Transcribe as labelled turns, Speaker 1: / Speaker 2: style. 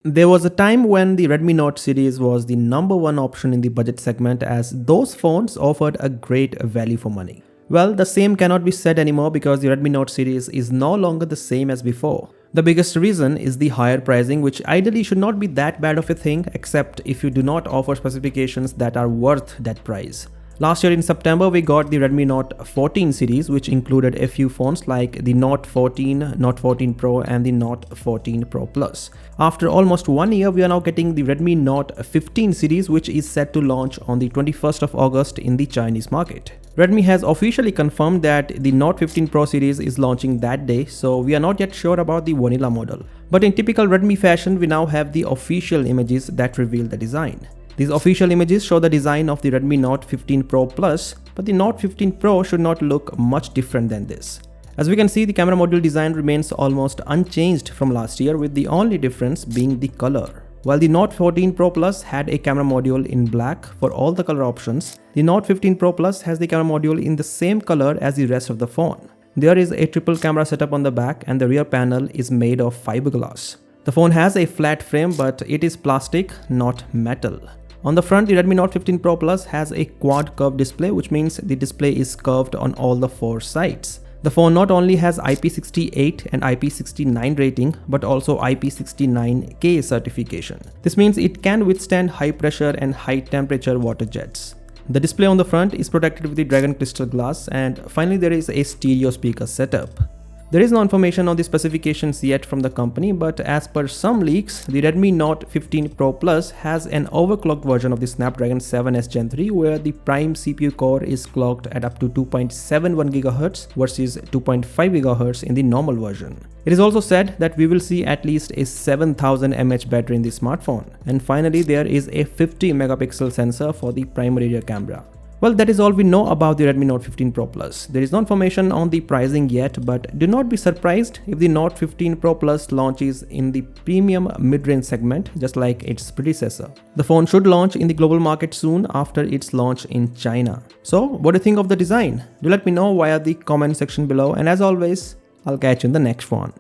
Speaker 1: There was a time when the Redmi Note series was the number one option in the budget segment, as those phones offered a great value for money. Well, the same cannot be said anymore because the Redmi Note series is no longer the same as before. The biggest reason is the higher pricing, which ideally should not be that bad of a thing except if you do not offer specifications that are worth that price. Last year in September, we got the Redmi Note 14 series, which included a few phones like the Note 14, Note 14 Pro and the Note 14 Pro Plus. After almost 1 year, we are now getting the Redmi Note 15 series, which is set to launch on the 21st of August in the Chinese market. Redmi has officially confirmed that the Note 15 Pro series is launching that day, so we are not yet sure about the vanilla model. But in typical Redmi fashion, we now have the official images that reveal the design. These official images show the design of the Redmi Note 15 Pro Plus, but the Note 15 Pro should not look much different than this. As we can see, the camera module design remains almost unchanged from last year, with the only difference being the color. While the Note 14 Pro Plus had a camera module in black for all the color options, the Note 15 Pro Plus has the camera module in the same color as the rest of the phone. There is a triple camera setup on the back and the rear panel is made of fiberglass. The phone has a flat frame, but it is plastic, not metal. On the front, the Redmi Note 15 Pro Plus has a quad curved display, which means the display is curved on all the four sides. The phone not only has IP68 and IP69 rating, but also IP69K certification. This means it can withstand high pressure and high temperature water jets. The display on the front is protected with the Dragon crystal glass, and finally there is a stereo speaker setup. There is no information on the specifications yet from the company, but as per some leaks, the Redmi Note 15 Pro Plus has an overclocked version of the Snapdragon 7S Gen 3, where the prime CPU core is clocked at up to 2.71 GHz versus 2.5 GHz in the normal version. It is also said that we will see at least a 7000 mAh battery in the smartphone. And finally, there is a 50 megapixel sensor for the primary rear camera. Well, that is all we know about the Redmi Note 15 Pro Plus. There is no information on the pricing yet, but do not be surprised if the Note 15 Pro Plus launches in the premium mid-range segment, just like its predecessor. The phone should launch in the global market soon after its launch in China. So, what do you think of the design? Do let me know via the comment section below, and as always, I'll catch you in the next one.